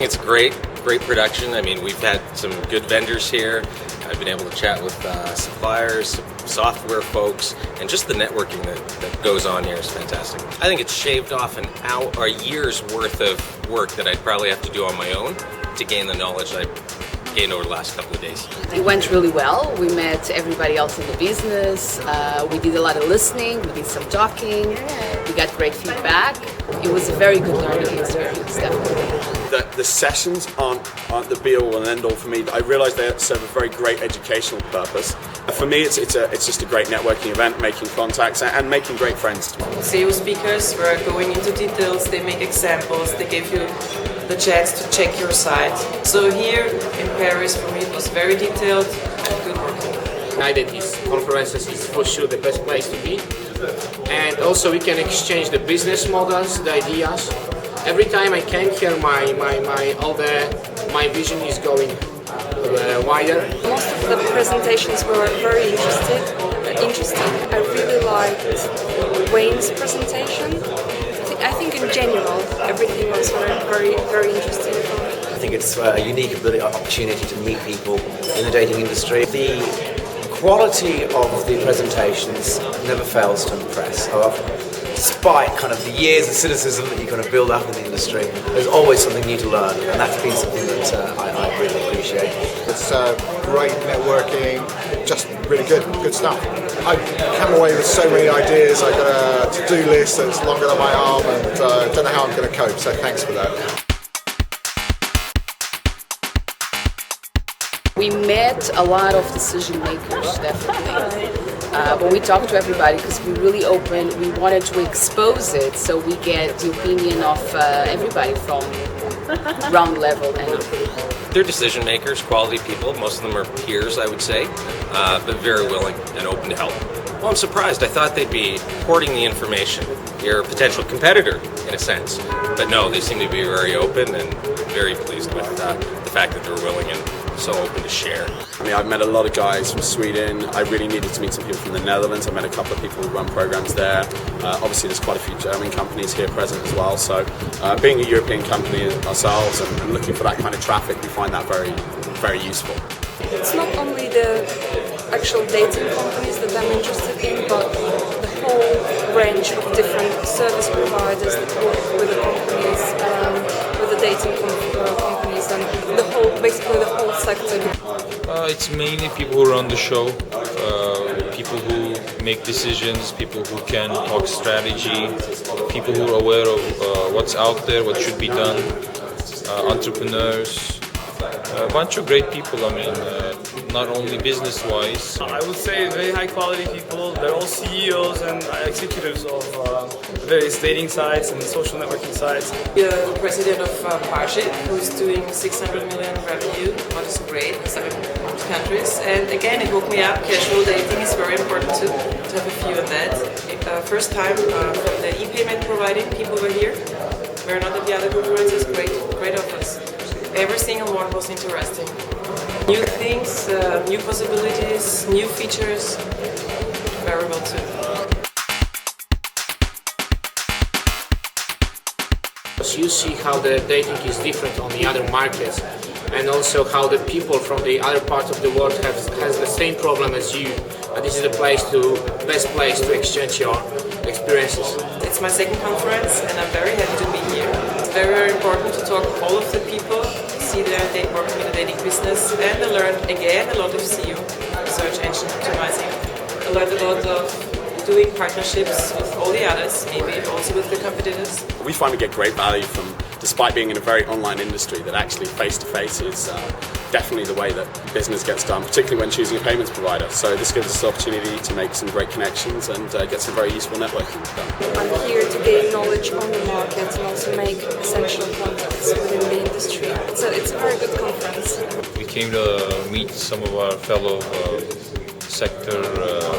It's great production. I mean, we've had some good vendors here. I've been able to chat with suppliers, software folks, and just the networking that goes on here is fantastic. I think it's shaved off an hour or a year's worth of work that I'd probably have to do on my own to gain the knowledge that I gained over the last couple of days. It went really well. We met everybody else in the business. We did a lot of listening. We did some talking. We got great feedback. It was a very good learning experience, definitely. The sessions aren't the be-all and end-all for me. I realise they serve a very great educational purpose. For me, it's just a great networking event, making contacts and making great friends. Sales speakers were going into details, they make examples, they give you the chance to check your site. So here in Paris, for me, it was very detailed and good working. iDate, these conferences is for sure the best place to be. And also we can exchange the business models, the ideas. Every time I came here, my vision is going wider. Most of the presentations were very interesting. I really liked Wayne's presentation. I think in general everything was very, very interesting. I think it's a unique opportunity to meet people in the dating industry. The quality of the presentations never fails to impress. Despite kind of the years of cynicism that you kind of build up in the industry, there's always something new to learn, and that's been something that I really appreciate. It's great networking, just really good stuff. I come away with so many ideas. I got a to-do list that's longer than my arm, and don't know how I'm going to cope, so thanks for that. We met a lot of decision makers, definitely. But we talked to everybody because we really opened, we wanted to expose it so we get the opinion of everybody from ground level and up. They're decision makers, quality people. Most of them are peers, I would say, but very willing and open to help. Well, I'm surprised. I thought they'd be hoarding the information. You're a potential competitor, in a sense. But no, they seem to be very open and very pleased with the fact that they're willing and so open to share. I mean, I've met a lot of guys from Sweden. I really needed to meet some people from the Netherlands. I met a couple of people who run programs there. Obviously, there's quite a few German companies here present as well. So being a European company ourselves and looking for that kind of traffic, we find that very, very useful. It's not only the actual dating companies that I'm interested in, but the whole range of different service providers that work with the companies, with the dating companies, and basically the whole sector. It's mainly people who run the show, people who make decisions, people who can talk strategy, people who are aware of what's out there, what should be done, entrepreneurs, a bunch of great people. I mean, not only business-wise. I would say very high-quality people. They're all CEOs and executives of various dating sites and social networking sites. The president of Parship, who's doing 600 million revenue, which is great in 7 countries. And again, it woke me up. Casual dating is very important to have a view on that. First time from the e-payment providing people were here. We're not at the other conferences. Great offers. Every single one was interesting. New things, new possibilities, new features. Very well too. You see how the dating is different on the other markets, and also how the people from the other parts of the world has the same problem as you. And this is the best place to exchange your experiences. It's my second conference, and I'm very happy to be here. It's very, very important to talk to all of the people, see their working in the dating business, and I learned again a lot of SEO, search engine optimizing. I learned a lot of doing partnerships with all the others, maybe also with the competitors. We find we get great value from, despite being in a very online industry, that actually face-to-face is definitely the way that business gets done, particularly when choosing a payments provider. So this gives us the opportunity to make some great connections and get some very useful networking done. I'm here to gain knowledge on the market and also make essential contacts within the industry. So it's a very good conference. We came to meet some of our fellow sector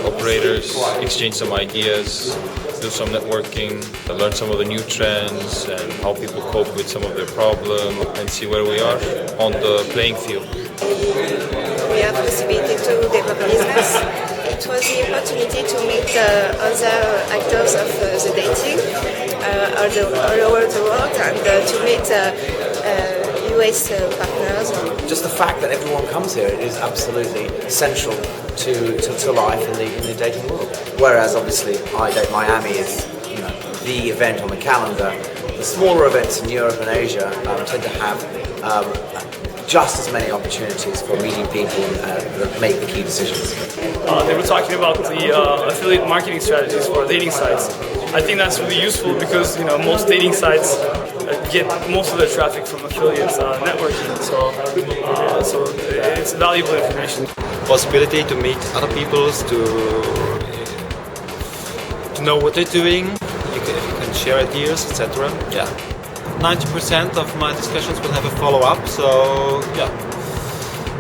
operators, exchange some ideas, do some networking, learn some of the new trends and how people cope with some of their problems, and see where we are on the playing field. We had the possibility to develop a business. It was the opportunity to meet other actors of the dating all over the world, and to meet US partners. Just the fact that everyone comes here is absolutely central to life in the dating world. Whereas obviously iDate Miami is the event on the calendar. The smaller events in Europe and Asia tend to have just as many opportunities for meeting people that make the key decisions. They were talking about the affiliate marketing strategies for dating sites. I think that's really useful because most dating sites get most of their traffic from affiliates networking, so it's valuable information. Possibility to meet other people, to know what they're doing. You can share ideas, etc. Yeah. 90% of my discussions will have a follow-up, so yeah.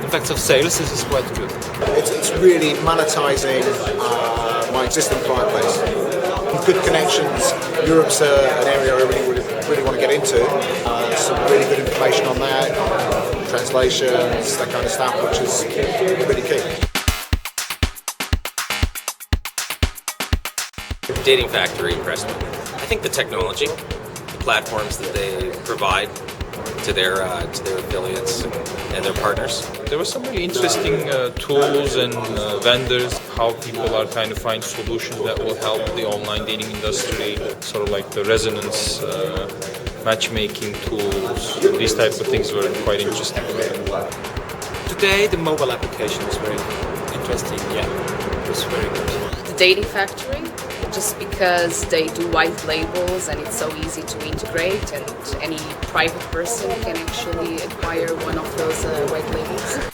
In fact, of sales, this is quite good. It's really monetizing my existing client base. Good connections. Europe's an area I really want to get into. Some really good information on that, translations, that kind of stuff, which is really key. Dating Factory impressed me. I think the technology, the platforms that they provide to their affiliates and their partners. There were some really interesting tools and vendors, how people are trying to find solutions that will help the online dating industry, sort of like the resonance matchmaking tools. These type of things were quite interesting. Today, the mobile application is very interesting. Yeah, it was very good. The Dating Factory, just because they do white labels and it's so easy to integrate, and any private person can actually acquire one of those white labels.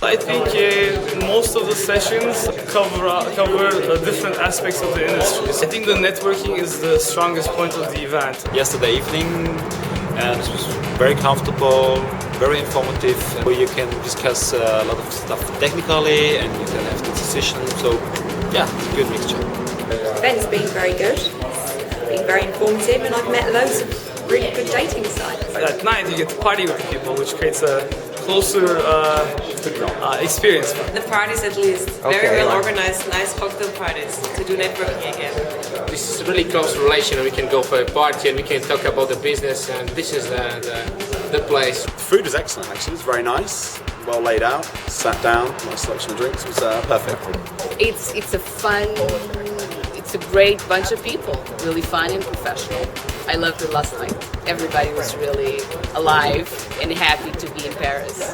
I think most of the sessions cover different aspects of the industry. I think the networking is the strongest point of the event. Yesterday evening, and it was very comfortable, very informative. You can discuss a lot of stuff technically, and you can have the decision. So, yeah, it's a good mixture. The event's been very good. It's been very informative, and I've met loads of really good dating sites. At night, you get to party with the people, which creates a closer experience. The parties, at least, very well organized, nice cocktail parties to do networking again. This is a really close relation, and we can go for a party and we can talk about the business, and this is the place. The food was excellent, actually. It was very nice, well laid out. Sat down, nice selection of drinks. It was perfect. It's a great bunch of people, really fun and professional. I loved it last night. Everybody was really alive and happy to be in Paris.